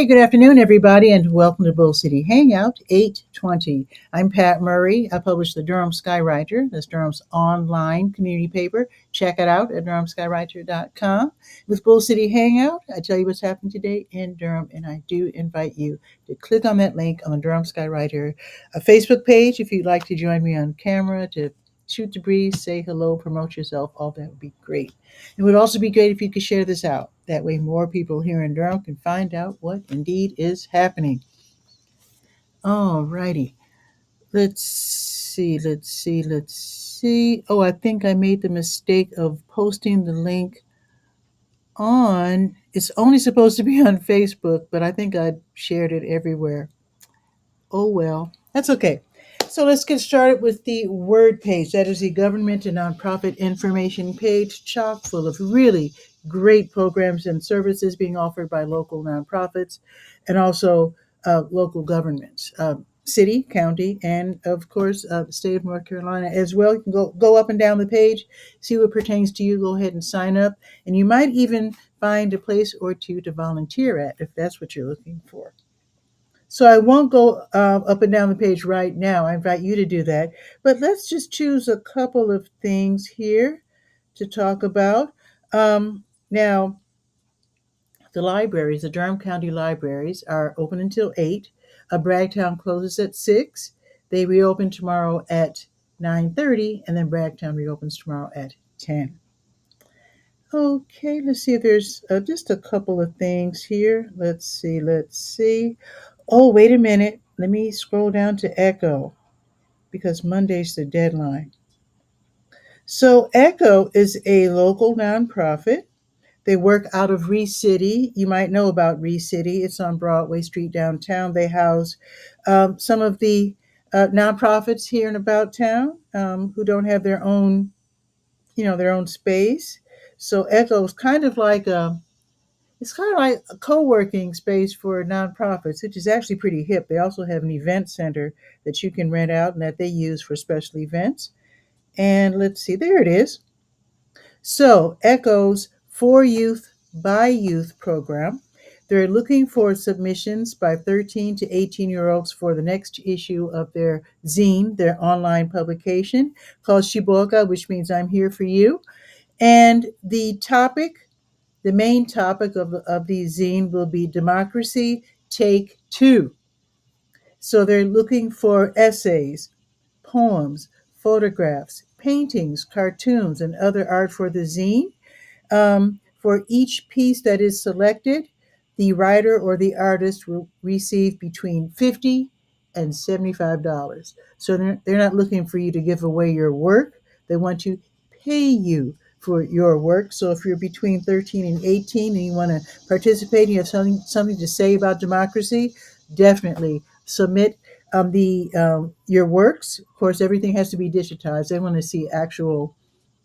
Hey, good afternoon, everybody, and welcome to Bull City Hangout 820. I'm Pat Murray. I publish the Durham Skywriter. That's Durham's online community paper. Check it out at durhamskywriter.com. With Bull City Hangout, I tell you what's happening today in Durham, and I do invite you to click on that link on the Durham Skywriter Facebook page if you'd like to join me on camera to shoot the breeze, say hello, promote yourself. All that would be great. It would also be great if you could share this out. That way, more people here in Durham can find out what indeed is happening. All righty. Let's see. Oh, I think I made the mistake of posting the link on. It's only supposed to be on Facebook, but I think I shared it everywhere. Oh, well. That's okay. So let's get started with the word page. That is the government and nonprofit information page, chock full of really great programs and services being offered by local nonprofits and also local governments, city, county, and of course the state of North Carolina as well. You can go up and down the page, see what pertains to you. Go ahead and sign up, and you might even find a place or two to volunteer at if that's what you're looking for. So I won't go up and down the page right now. I invite you to do that. But let's just choose a couple of things here to talk about. Now, the libraries, the Durham County libraries, are open until 8. Bragtown closes at 6. They reopen tomorrow at 9:30, and then Bragtown reopens tomorrow at 10. Okay, let's see if there's just a couple of things here. Let's see. Oh, wait a minute. Let me scroll down to Echo because Monday's the deadline. So, Echo is a local nonprofit. They work out of Reese City. You might know about Reese City. It's on Broadway Street downtown. They house some of the nonprofits here and about town who don't have their own, their own space. So Echo is kind of like a co-working space for nonprofits, which is actually pretty hip. They also have an event center that you can rent out and that they use for special events. And let's see, there it is. So, Echo's For Youth by Youth program. They're looking for submissions by 13 to 18-year-olds for the next issue of their zine, their online publication called Shiboka, which means I'm here for you. And the main topic of the zine will be Democracy Take Two. So they're looking for essays, poems, photographs, paintings, cartoons, and other art for the zine. For each piece that is selected, the writer or the artist will receive between $50 and $75. So they're not looking for you to give away your work. They want to pay you for your work. So if you're between 13 and 18 and you want to participate and you have something to say about democracy, definitely submit the your works. Of course, everything has to be digitized. They want to see actual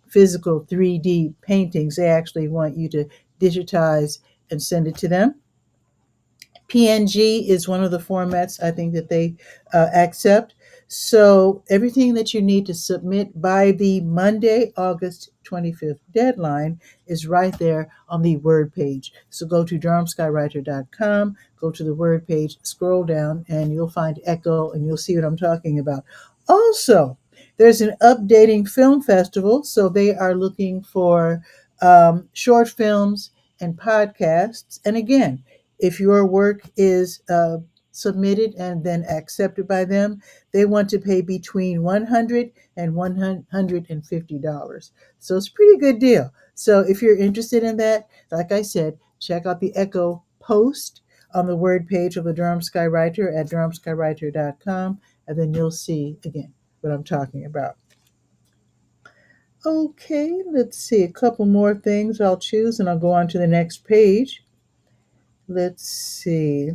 physical 3D paintings. They actually want you to digitize and send it to them. PNG is one of the formats I think that they accept. So everything that you need to submit by the Monday, August 25th deadline is right there on the Word page. So go to durhamskywriter.com, go to the Word page, scroll down, and you'll find Echo, and you'll see what I'm talking about. Also, there's an updating film festival, so they are looking for short films and podcasts. And again, if your work is submitted and then accepted by them, they want to pay between $100 and $150. So it's a pretty good deal. So if you're interested in that, like I said, check out the Echo post on the Word page of the Durham Skywriter at durhamskywriter.com, and then you'll see again what I'm talking about. Okay, let's see a couple more things I'll choose, and I'll go on to the next page. Let's see.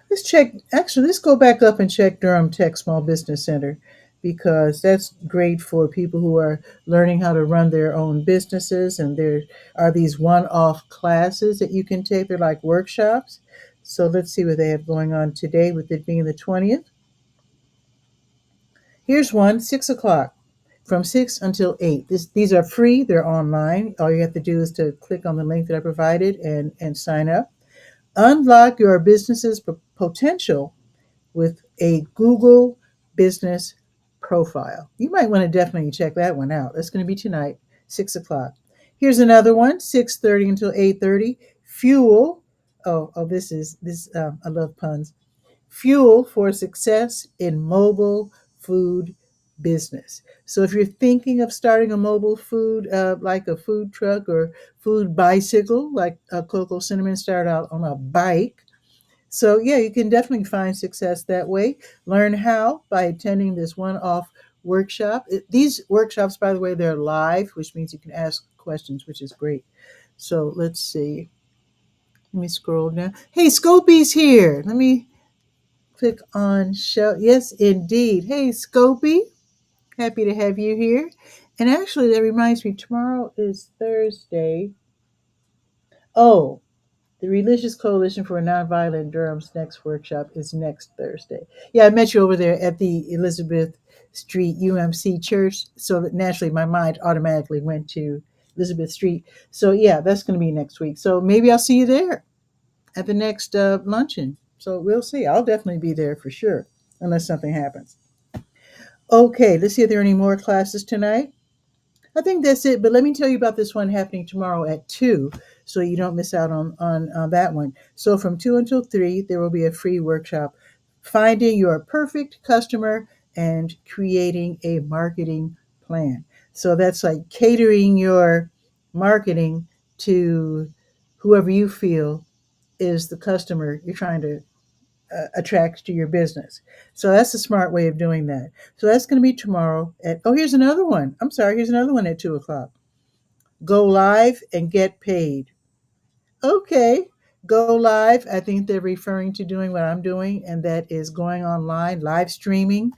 Let's check. Actually, let's go back up and check Durham Tech Small Business Center because that's great for people who are learning how to run their own businesses. And there are these one off classes that you can take. They're like workshops. So let's see what they have going on today with it being the 20th. Here's one, 6 o'clock. From 6 until 8. These are free. They're online. All you have to do is to click on the link that I provided and sign up. Unlock your business's potential with a Google business profile. You might want to definitely check that one out. That's going to be tonight, 6 o'clock. Here's another one, 6:30 until 8:30. Fuel. This. I love puns. Fuel for success in mobile food business. So if you're thinking of starting a mobile food, like a food truck or food bicycle, like Coco Cinnamon started out on a bike, so, yeah, you can definitely find success that way. Learn how by attending this one off workshop. These workshops, by the way, they're live, which means you can ask questions, which is great. So, let's see. Let me scroll down. Hey, Scopy's here. Let me click on show. Yes, indeed. Hey, Scopy. Happy to have you here. And actually, that reminds me, tomorrow is Thursday. Oh, the Religious Coalition for Nonviolent Durham's next workshop is next Thursday. Yeah, I met you over there at the Elizabeth Street UMC Church, so that naturally my mind automatically went to Elizabeth Street. So, yeah, that's going to be next week. So maybe I'll see you there at the next luncheon. So we'll see. I'll definitely be there for sure, unless something happens. Okay, let's see if there are any more classes tonight. I think that's it. But let me tell you about this one happening tomorrow at 2, so you don't miss out on that one. So from 2 until 3, there will be a free workshop, Finding Your Perfect Customer and Creating a Marketing Plan. So that's like catering your marketing to whoever you feel is the customer you're trying to attract to your business. So that's a smart way of doing that. So that's going to be tomorrow at, oh, here's another one. I'm sorry, here's another one at 2 o'clock. Go live and get paid. Okay, go live. I think they're referring to doing what I'm doing, and that is going online, live streaming.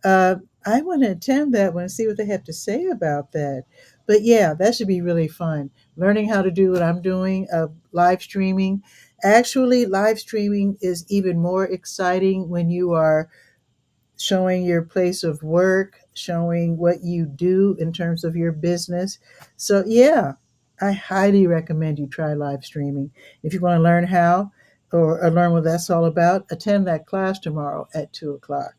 Uh, I want to attend that one and see what they have to say about that. But yeah, that should be really fun. Learning how to do what I'm doing, live streaming. Actually, live streaming is even more exciting when you are showing your place of work, showing what you do in terms of your business. So, yeah, I highly recommend you try live streaming. If you want to learn how or learn what that's all about, attend that class tomorrow at 2 o'clock.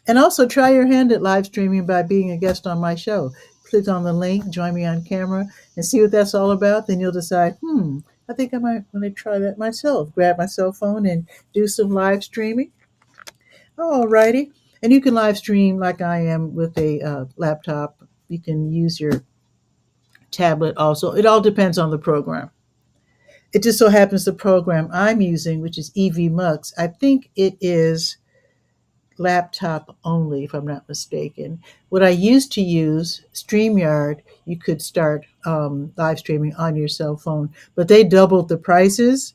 And also try your hand at live streaming by being a guest on my show. Click on the link, join me on camera, and see what that's all about. Then you'll decide, I think I might want to try that myself. Grab my cell phone and do some live streaming. Alrighty. And you can live stream like I am with a laptop. You can use your tablet also. It all depends on the program. It just so happens the program I'm using, which is EV I think it is laptop only, if I'm not mistaken. What I used to use, StreamYard, you could start live streaming on your cell phone, but they doubled the prices.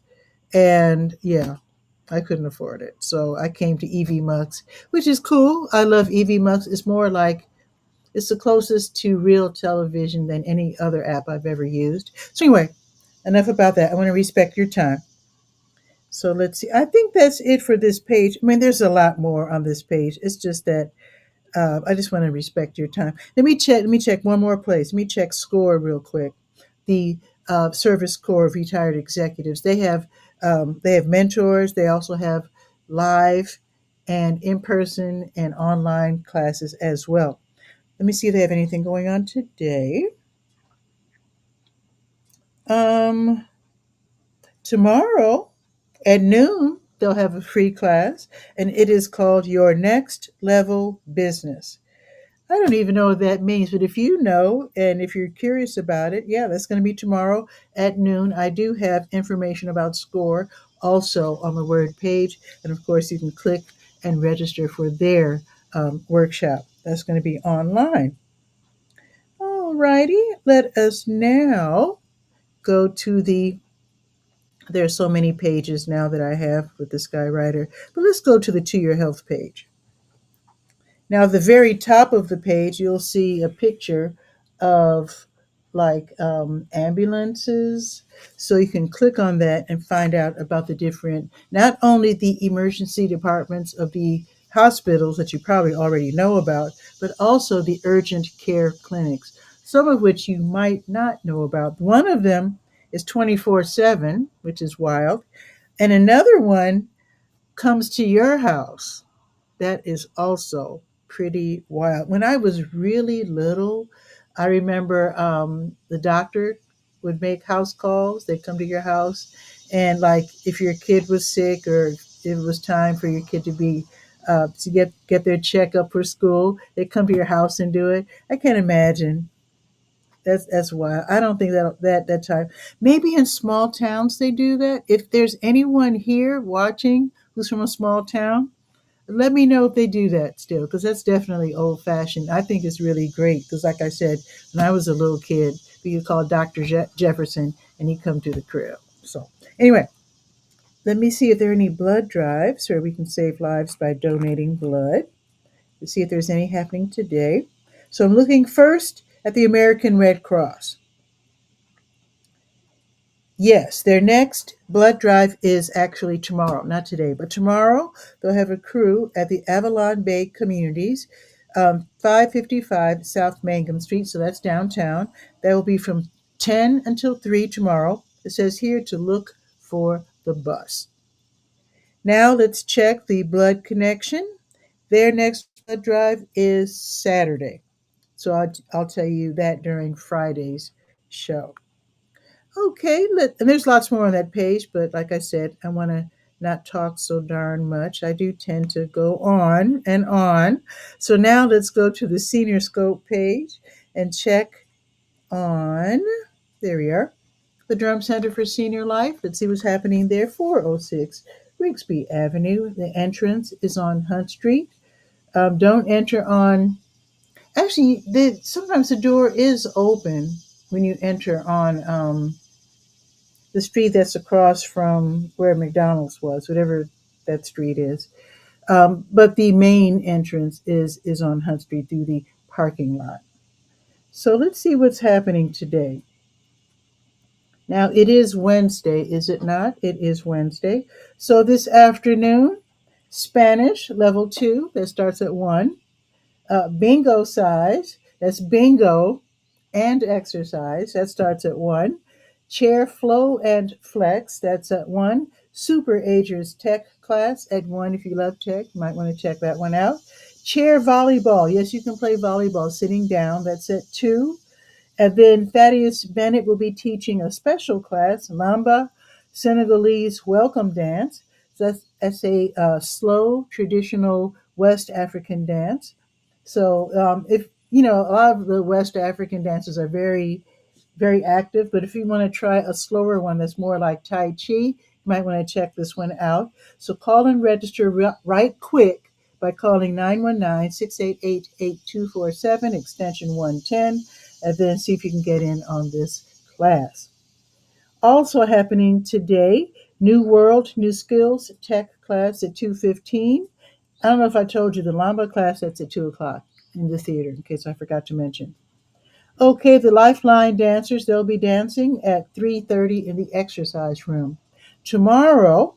And yeah, I couldn't afford it. So I came to EV which is cool. I love EV It's more like it's the closest to real television than any other app I've ever used. So anyway, enough about that. I want to respect your time. So let's see. I think that's it for this page. I mean, there's a lot more on this page. It's just that I just want to respect your time. Let me check. Let me check one more place. Let me check SCORE real quick. The Service Corps of Retired Executives. They have mentors. They also have live and in person and online classes as well. Let me see if they have anything going on today. Um, Tomorrow at noon they'll have a free class, and it is called Your Next Level Business. I don't even know what that means, but if you know and if you're curious about it, yeah, that's going to be tomorrow at noon. I do have information about SCORE also on the Word page. And of course, you can click and register for their workshop. That's going to be online. All righty, let us now go to there are so many pages now that I have with the Skywriter, but let's go to the To Your Health page. Now, at the very top of the page, you'll see a picture of like ambulances. So you can click on that and find out about the different, not only the emergency departments of the hospitals that you probably already know about, but also the urgent care clinics, some of which you might not know about. One of them is 24/7, which is wild. And another one comes to your house. That is also pretty wild. When I was really little, I remember the doctor would make house calls. They'd come to your house, and like if your kid was sick or if it was time for your kid to be to get their checkup for school, they'd come to your house and do it. I can't imagine. That's wild. I don't think that time. Maybe in small towns they do that. If there's anyone here watching who's from a small town, let me know if they do that still, because that's definitely old fashioned. I think it's really great because, like I said, when I was a little kid, we could call Dr. Jefferson and he'd come to the crib. So, anyway, let me see if there are any blood drives where we can save lives by donating blood. Let's see if there's any happening today. So, I'm looking first at the American Red Cross. Yes, their next blood drive is actually tomorrow, not today, but tomorrow they'll have a crew at the Avalon Bay Communities, 555 South Mangum Street, so that's downtown. That will be from 10 until 3 tomorrow. It says here to look for the bus. Now let's check the blood connection. Their next blood drive is Saturday, so I'll tell you that during Friday's show. Okay, and there's lots more on that page, but like I said, I want to not talk so darn much. I do tend to go on and on. So now let's go to the Senior Scope page and check on, there we are, the Drum Center for Senior Life. Let's see what's happening there. 406 Rigsby Avenue. The entrance is on Hunt Street. Don't enter on, actually, sometimes the door is open when you enter on the street that's across from where McDonald's was, whatever that street is. But the main entrance is on Hunt Street through the parking lot. So let's see what's happening today. Now it is Wednesday, is it not? It is Wednesday. So this afternoon, Spanish level 2 that starts at 1. Bingo size, that's bingo and exercise, that starts at 1. Chair flow and flex, that's at 1. Super Agers Tech class at 1. If you love tech, you might want to check that one out. Chair volleyball, yes, you can play volleyball sitting down, that's at 2. And then Thaddeus Bennett will be teaching a special class, Lamba Senegalese Welcome Dance. So that's a slow, traditional West African dance. So if you know, a lot of the West African dances are very, very active. But if you want to try a slower one that's more like Tai Chi, you might want to check this one out. So call and register right quick by calling 919-688-8247, extension 110, and then see if you can get in on this class. Also happening today, New World, New Skills Tech class at 2:15. I don't know if I told you the Lamba class that's at 2 o'clock in the theater, in case I forgot to mention. Okay, the Lifeline dancers, they'll be dancing at 3:30 in the exercise room. Tomorrow,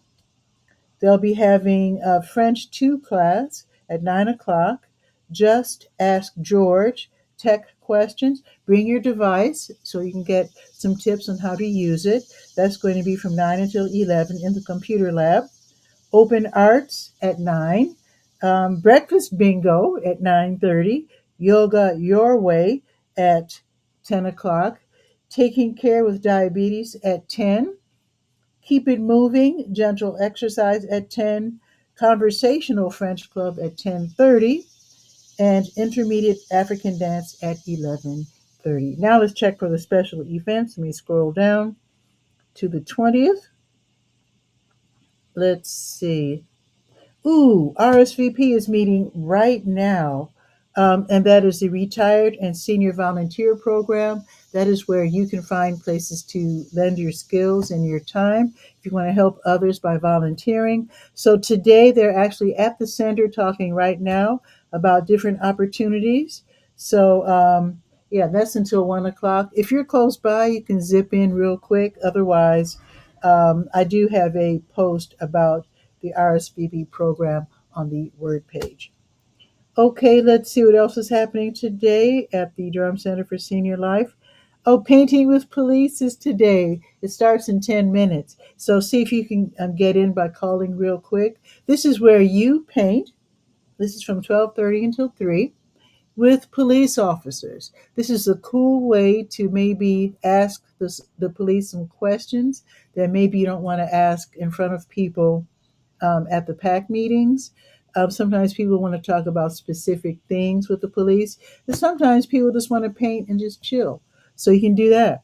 they'll be having a French 2 class at 9 o'clock. Just Ask George tech questions. Bring your device so you can get some tips on how to use it. That's going to be from 9 until 11 in the computer lab. Open Arts at 9. Breakfast Bingo at 9:30. Yoga Your Way at 10 o'clock. Taking Care with Diabetes at 10. Keep It Moving, Gentle Exercise at 10, Conversational French Club at 10:30, and Intermediate African Dance at 11:30. Now let's check for the special events. Let me scroll down to the 20th. Let's see. Ooh, RSVP is meeting right now, and that is the Retired and Senior Volunteer Program. That is where you can find places to lend your skills and your time if you want to help others by volunteering. So today they're actually at the center talking right now about different opportunities. So, yeah, that's until 1 o'clock. If you're close by, you can zip in real quick. Otherwise, I do have a post about the RSVP program on the Word page. Okay, let's see what else is happening today at the Durham Center for Senior Life. Oh, painting with police is today. It starts in 10 minutes. So see if you can get in by calling real quick. This is where you paint. This is from 12:30 until 3 with police officers. This is a cool way to maybe ask the police some questions that maybe you don't want to ask in front of people at the PAC meetings. Sometimes people want to talk about specific things with the police, and sometimes people just want to paint and just chill. So you can do that.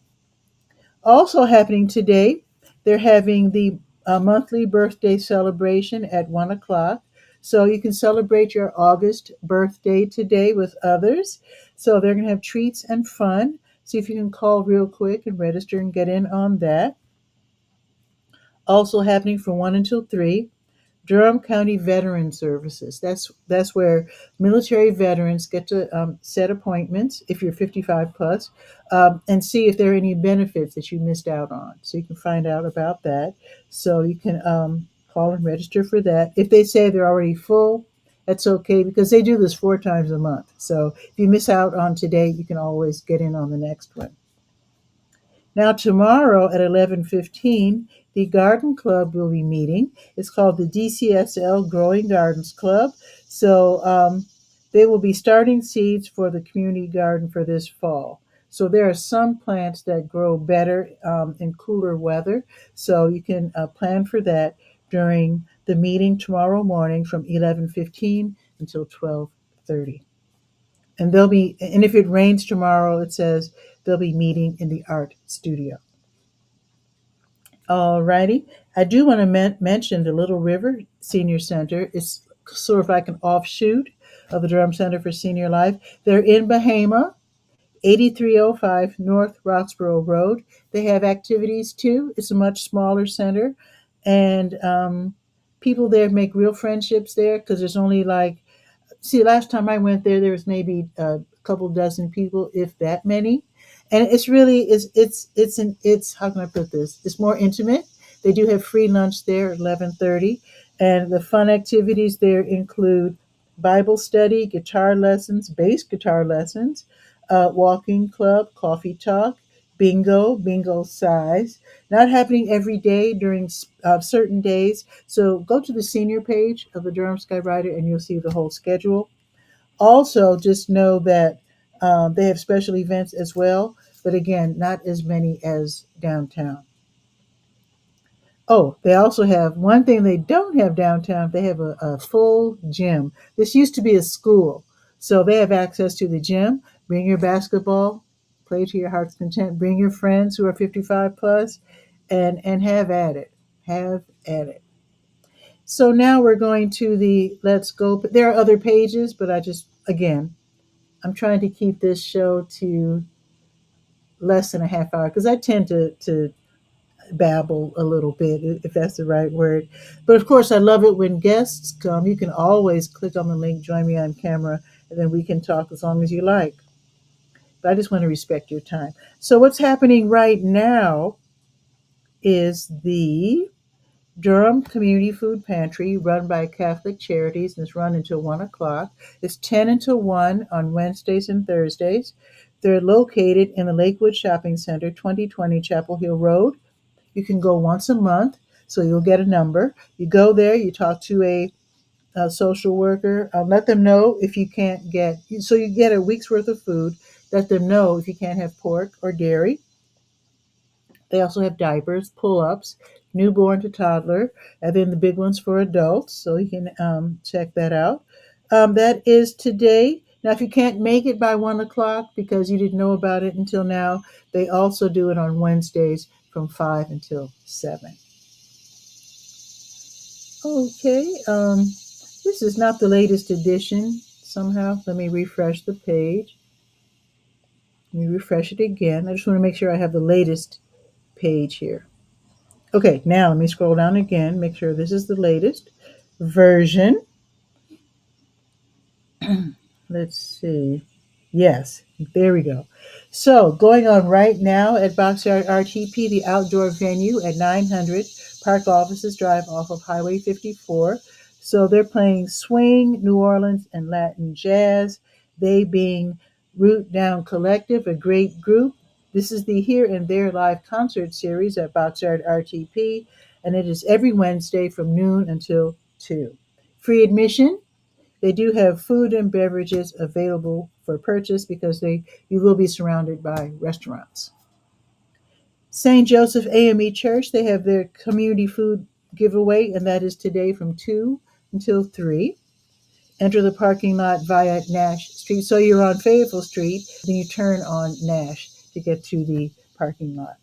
Also happening today, they're having the monthly birthday celebration at 1 o'clock. So you can celebrate your August birthday today with others. So they're going to have treats and fun. See if you can call real quick and register and get in on that. Also happening from 1 until 3, Durham County Veteran Services. That's where military veterans get to set appointments if you're 55 plus, and see if there are any benefits that you missed out on. So you can find out about that. So you can call and register for that. If they say they're already full, that's okay because they do this 4 times a month. So if you miss out on today, you can always get in on the next one. Now tomorrow at 11:15, the garden club will be meeting. It's called the DCSL Growing Gardens Club. So they will be starting seeds for the community garden for this fall. So there are some plants that grow better in cooler weather. So you can plan for that during the meeting tomorrow morning from 11:15 until 12:30. And if it rains tomorrow, it says they'll be meeting in the art studio. Alrighty. I do want to mention the Little River Senior Center. It's sort of like an offshoot of the Durham Center for Senior Life. They're in Bahama, 8305 North Roxborough Road. They have activities too. It's a much smaller center, and people there make real friendships there because there's only like, see, last time I went there, there was maybe a couple dozen people, if that many, and it's really it's how can I put this? It's more intimate. They do have free lunch there at 11:30, and the fun activities there include Bible study, guitar lessons, bass guitar lessons, walking club, coffee talk, bingo size. Not happening every day during certain days. So go to the senior page of the Durham Skywriter and you'll see the whole schedule. Also, just know that they have special events as well, but again, not as many as downtown. Oh, they also have one thing they don't have downtown. They have a full gym. This used to be a school, so they have access to the gym. Bring your basketball, play to your heart's content. Bring your friends who are 55 plus, and have at it. Have at it. So now we're going to the Let's Go. There are other pages, but I'm trying to keep this show to less than a half hour because I tend to babble a little bit, if that's the right word. But of course, I love it when guests come. You can always click on the link, join me on camera, and then we can talk as long as you like. But I just want to respect your time. So, what's happening right now is the Durham Community Food Pantry, run by Catholic Charities, and it's run until 1 o'clock. It's 10 until 1 on Wednesdays and Thursdays. They're located in the Lakewood Shopping Center, 2020 Chapel Hill Road. You can go once a month, so you'll get a number. You go there, you talk to a social worker, let them know if you can't get, so you get a week's worth of food. Let them know if you can't have pork or dairy. They also have diapers, pull ups, newborn to toddler, and then the big ones for adults. So you can check that out. That is today. Now, if you can't make it by 1 o'clock because you didn't know about it until now, they also do it on Wednesdays from 5 until 7. Okay, this is not the latest edition somehow. Let me refresh the page. Let me refresh it again. I just want to make sure I have the latest page here. Okay, now let me scroll down again, make sure this is the latest version. Let's see. Yes, there we go. So, going on right now at Boxyard RTP, the outdoor venue at 900 Park Offices Drive off of Highway 54. So, they're playing swing, New Orleans, and Latin jazz. They being Root Down Collective, a great group. This is the Here and There live concert series at Boxyard RTP, and it is every Wednesday from noon until 2. Free admission. They do have food and beverages available for purchase because you will be surrounded by restaurants. St. Joseph AME Church, they have their community food giveaway, and that is today from 2 until 3. Enter the parking lot via Nash Street. So you're on Fayetteville Street, then you turn on Nash to get to the parking lot.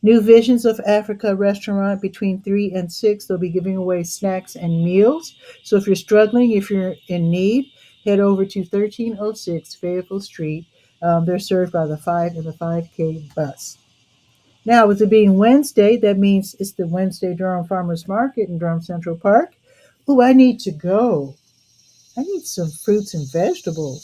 New Visions of Africa restaurant between 3 and 6. They'll be giving away snacks and meals. So if you're struggling, if you're in need, head over to 1306 Fayetteville Street. They're served by the 5 and the 5K bus. Now, with it being Wednesday, that means it's the Wednesday Durham Farmers Market in Durham Central Park. Ooh, I need to go. I need some fruits and vegetables.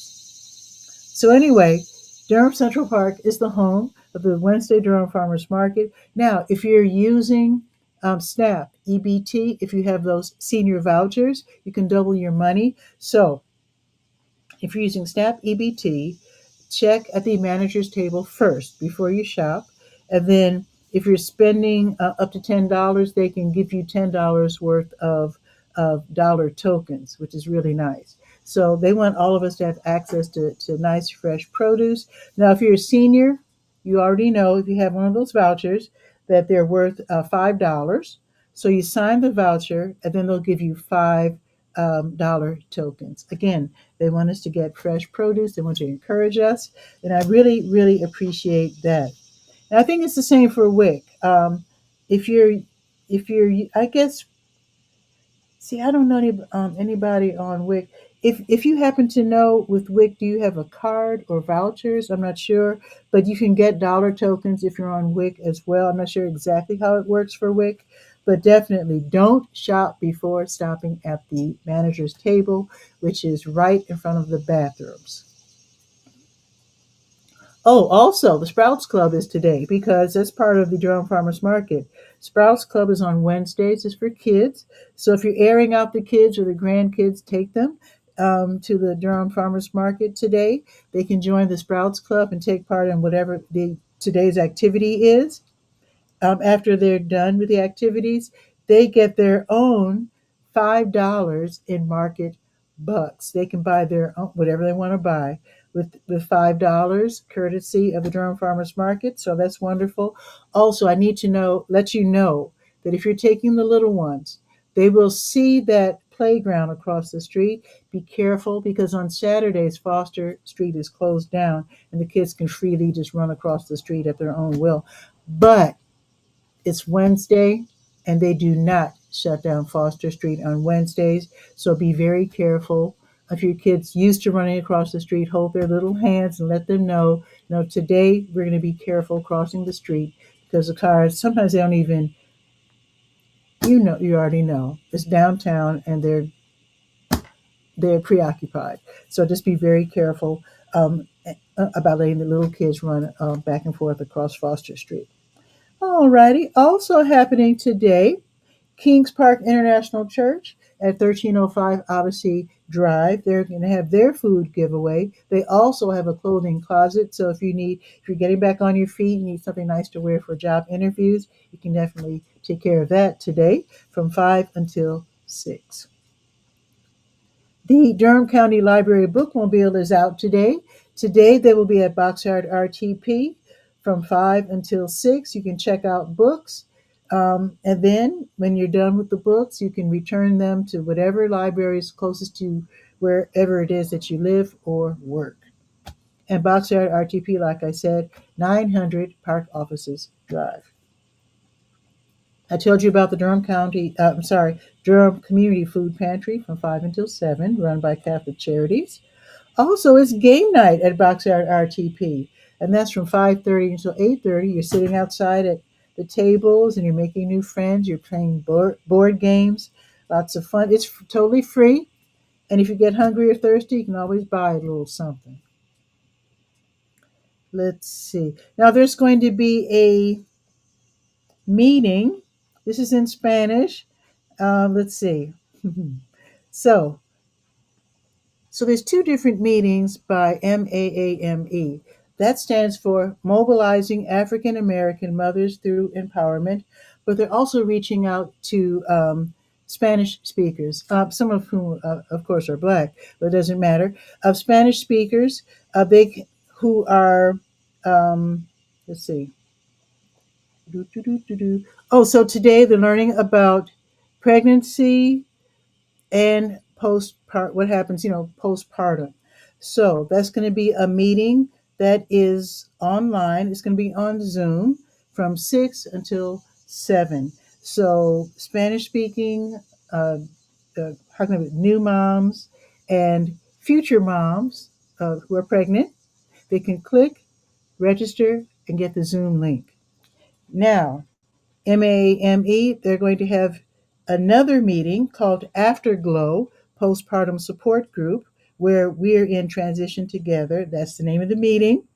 So anyway, Durham Central Park is the home of the Wednesday Durham Farmers Market. Now, if you're using SNAP, EBT, if you have those senior vouchers, you can double your money. So if you're using SNAP EBT, check at the manager's table first before you shop. And then if you're spending up to $10, they can give you $10 worth of dollar tokens, which is really nice. So they want all of us to have access to nice, fresh produce. Now, if you're a senior, you already know if you have one of those vouchers that they're worth $5. So you sign the voucher, and then they'll give you $5 tokens. Again, they want us to get fresh produce. They want to encourage us, and I really, really appreciate that. And I think it's the same for WIC. If you're, I guess, see, I don't know anybody on WIC. If you happen to know with WIC, do you have a card or vouchers? I'm not sure, but you can get dollar tokens if you're on WIC as well. I'm not sure exactly how it works for WIC, but definitely don't shop before stopping at the manager's table, which is right in front of the bathrooms. Oh, also, the Sprouts Club is today because that's part of the Durham Farmers Market. Sprouts Club is on Wednesdays. It's for kids. So if you're airing out the kids or the grandkids, take them to the Durham Farmers Market today. They can join the Sprouts Club and take part in whatever today's activity is. After they're done with the activities, they get their own $5 in market bucks. They can buy their own, whatever they want to buy with $5, courtesy of the Durham Farmers Market. So that's wonderful. Also, I need to let you know that if you're taking the little ones, they will see that playground across the street. Be careful because on Saturdays, Foster Street is closed down and the kids can freely just run across the street at their own will. But it's Wednesday, and they do not shut down Foster Street on Wednesdays. So be very careful. If your kids used to running across the street, hold their little hands and let them know, today we're going to be careful crossing the street because the cars, sometimes they don't even, you already know. It's downtown and they're preoccupied. So just be very careful about letting the little kids run back and forth across Foster Street. Alrighty. Also happening today, Kings Park International Church at 1305 Odyssey Drive. They're going to have their food giveaway. They also have a clothing closet. So if you're getting back on your feet, you need something nice to wear for job interviews, you can definitely take care of that today from 5 until 6. The Durham County Library Bookmobile is out today. Today they will be at Boxyard RTP from 5 until 6. You can check out books. And then when you're done with the books, you can return them to whatever library is closest to wherever it is that you live or work. And Boxyard RTP, like I said, 900 Park Offices Drive. I told you about the Durham Community Food Pantry from 5 until 7, run by Catholic Charities. Also, it's game night at Boxyard RTP, and that's from 5:30 until 8:30. You're sitting outside at the tables, and you're making new friends. You're playing board games, lots of fun. It's totally free, and if you get hungry or thirsty, you can always buy a little something. Let's see. Now, there's going to be a meeting. This is in Spanish. Let's see. So there's two different meetings by MAAME. That stands for Mobilizing African American Mothers Through Empowerment, but they're also reaching out to Spanish speakers, some of whom, of course, are Black, but it doesn't matter. Of Spanish speakers, they who are, um, let's see, oh, so today they're learning about pregnancy and postpart what happens, postpartum. So that's going to be a meeting that is online. It's going to be on Zoom from 6 until 7. So Spanish speaking, uh, how can I, new moms and future moms who are pregnant, they can click, register, and get the Zoom link. Now, MAME, they're going to have another meeting called Afterglow Postpartum Support Group, where we're in transition together. That's the name of the meeting.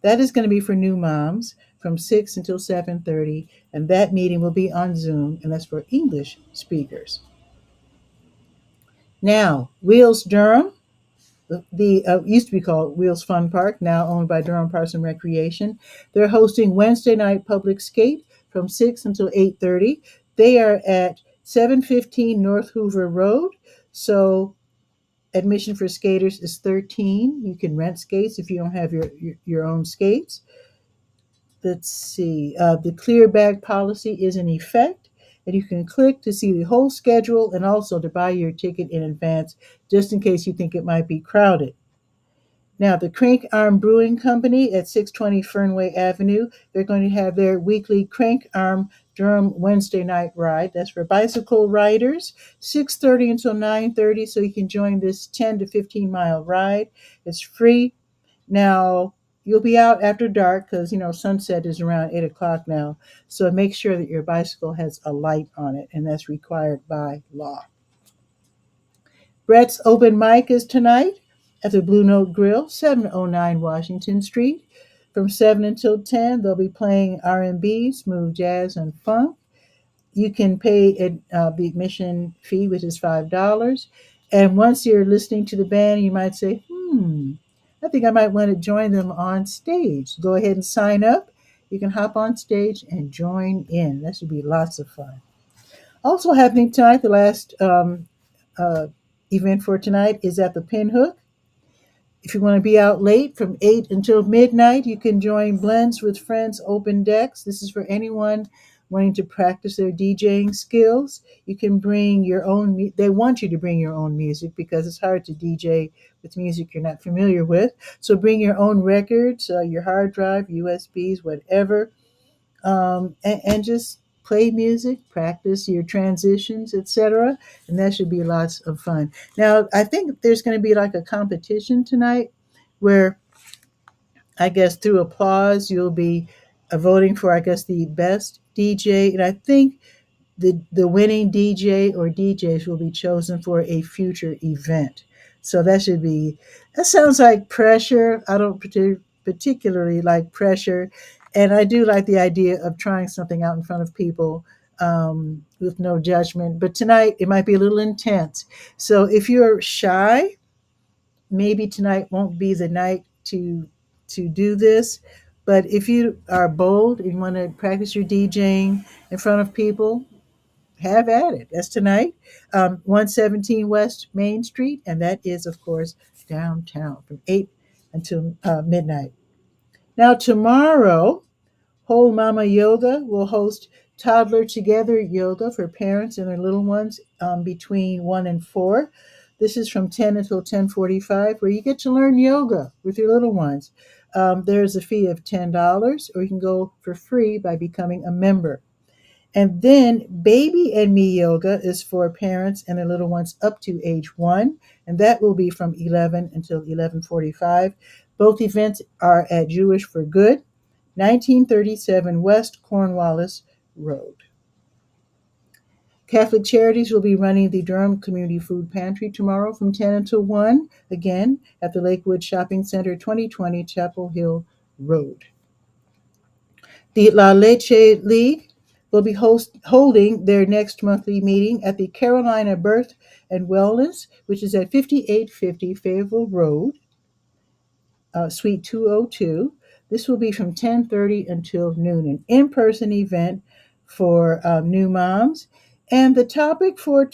That is going to be for new moms from 6 until 7:30, and that meeting will be on Zoom, and that's for English speakers. Now, Wheels Durham, the used to be called Wheels Fun Park, now owned by Durham Parks and Recreation. They're hosting Wednesday night public skate from 6 until 8:30. They are at 715 North Hoover Road. So admission for skaters is 13. You can rent skates if you don't have your own skates. Let's see. The clear bag policy is in effect, and you can click to see the whole schedule and also to buy your ticket in advance, just in case you think it might be crowded. Now, the Crank Arm Brewing Company at 620 Fernway Avenue, they're going to have their weekly Crank Arm Durham Wednesday night ride. That's for bicycle riders, 6:30 until 9:30, so you can join this 10 to 15-mile ride. It's free. Now, you'll be out after dark because, sunset is around 8 o'clock now, so make sure that your bicycle has a light on it, and that's required by law. Brett's open mic is tonight at the Blue Note Grill, 709 Washington Street. From 7 until 10, they'll be playing R&B, smooth jazz, and funk. You can pay the admission fee, which is $5. And once you're listening to the band, you might say, I think I might want to join them on stage. Go ahead and sign up. You can hop on stage and join in. That should be lots of fun. Also happening tonight, the last uh, event for tonight is at the Pinhook. If you want to be out late from 8 until midnight, you can join Blends with Friends Open Decks. This is for anyone wanting to practice their DJing skills. You can bring your own, they want you to bring your own music because it's hard to DJ with music you're not familiar with. So bring your own records, your hard drive, USBs, whatever, and just play music, practice your transitions, etc. And that should be lots of fun. Now, I think there's going to be like a competition tonight where I guess through applause you'll be voting for, I guess, the best DJ. And I think the winning DJ or DJs will be chosen for a future event. So that sounds like pressure. I don't particularly like pressure. And I do like the idea of trying something out in front of people with no judgment. But tonight it might be a little intense. So if you're shy, maybe tonight won't be the night to do this. But if you are bold and want to practice your DJing in front of people, have at it. That's tonight, 117 West Main Street, and that is, of course, downtown from 8 until midnight. Now, tomorrow, Whole Mama Yoga will host Toddler Together Yoga for parents and their little ones between 1 and 4. This is from 10 until 10:45, where you get to learn yoga with your little ones. There's a fee of $10, or you can go for free by becoming a member. And then Baby and Me Yoga is for parents and their little ones up to age 1, and that will be from 11 until 11:45. Both events are at Jewish for Good, 1937 West Cornwallis Road. Catholic Charities will be running the Durham Community Food Pantry tomorrow from 10 until 1, again at the Lakewood Shopping Center, 2020 Chapel Hill Road. The La Leche League will be holding their next monthly meeting at the Carolina Birth and Wellness, which is at 5850 Fayetteville Road. Suite 202. This will be from 10:30 until noon, an in-person event for new moms. And the topic for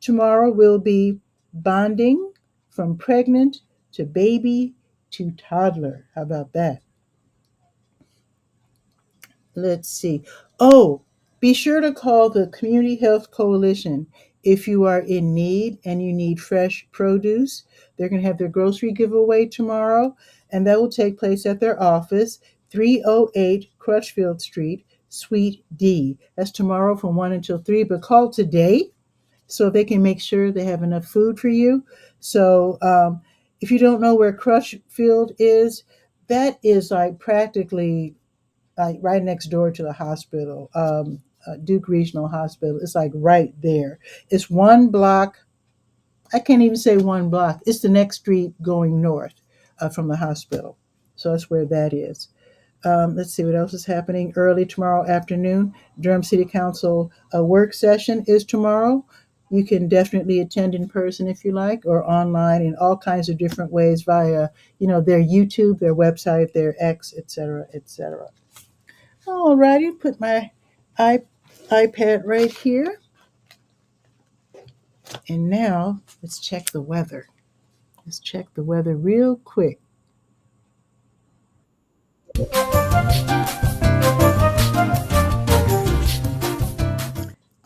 tomorrow will be bonding from pregnant to baby to toddler. How about that? Let's see. Oh, be sure to call the Community Health Coalition if you are in need and you need fresh produce. They're going to have their grocery giveaway tomorrow, and that will take place at their office, 308 Crutchfield Street, Suite D. That's tomorrow from 1 until 3, but call today so they can make sure they have enough food for you. So if you don't know where Crutchfield is, that is like practically right next door to the hospital, Duke Regional Hospital. It's like right there. It's one block. I can't even say one block. It's the next street going north from the hospital. So that's where that is. Let's see what else is happening early tomorrow afternoon. Durham City Council work session is tomorrow. You can definitely attend in person if you like, or online in all kinds of different ways via, their YouTube, their website, their X, etc., etc. All righty, put my iPad right here. And now let's check the weather. Let's check the weather real quick.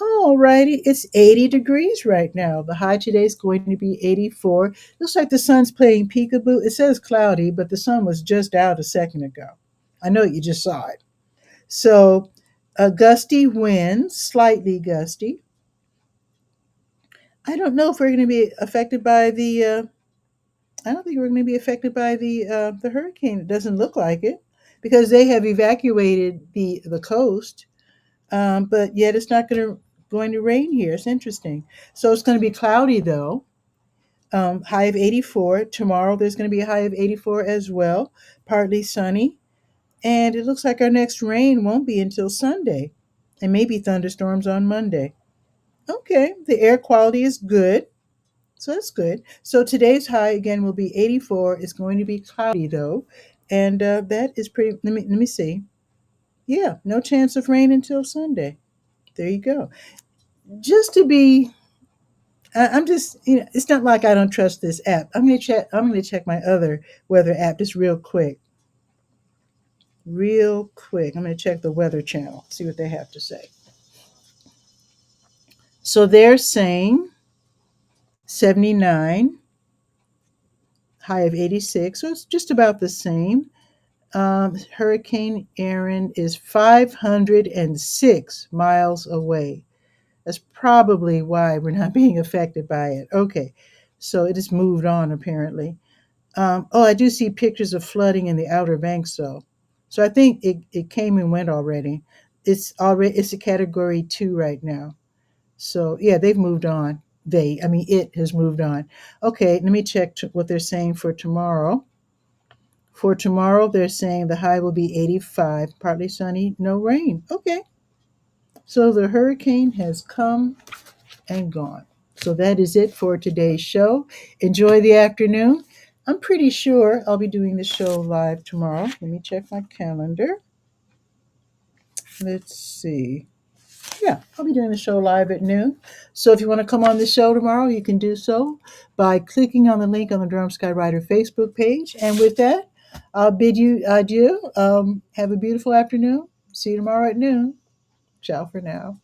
All righty, it's 80 degrees right now. The high today is going to be 84. Looks like the sun's playing peekaboo. It says cloudy, but the sun was just out a second ago. I know you just saw it. So, a gusty wind, slightly gusty. I don't know if we're going to be affected by I don't think we're going to be affected by the hurricane. It doesn't look like it because they have evacuated the coast, but yet it's not going to rain here. It's interesting. So it's going to be cloudy though. High of 84. Tomorrow there's going to be a high of 84 as well. Partly sunny, and it looks like our next rain won't be until Sunday, and maybe thunderstorms on Monday. Okay, the air quality is good. So that's good. So today's high again will be 84. It's going to be cloudy though, and that is pretty. Let me see. Yeah, no chance of rain until Sunday. There you go. Just to be, I'm just it's not like I don't trust this app. I'm gonna check. I'm gonna check my other weather app just real quick. Real quick. I'm gonna check the Weather Channel. See what they have to say. So they're saying 79, high of 86. So it's just about the same. Hurricane Aaron is 506 miles away. That's probably why we're not being affected by it. Okay, so it has moved on apparently. I do see pictures of flooding in the Outer Banks though. So I think it came and went already. It's a category 2 right now. So yeah, they've moved on. It has moved on. Okay, let me check what they're saying for tomorrow. For tomorrow, they're saying the high will be 85, partly sunny, no rain. Okay, so the hurricane has come and gone. So that is it for today's show. Enjoy the afternoon. I'm pretty sure I'll be doing the show live tomorrow. Let me check my calendar. Let's see. Yeah, I'll be doing the show live at noon. So if you want to come on the show tomorrow, you can do so by clicking on the link on the Durham Skywriter Facebook page. And with that, I'll bid you adieu. Have a beautiful afternoon. See you tomorrow at noon. Ciao for now.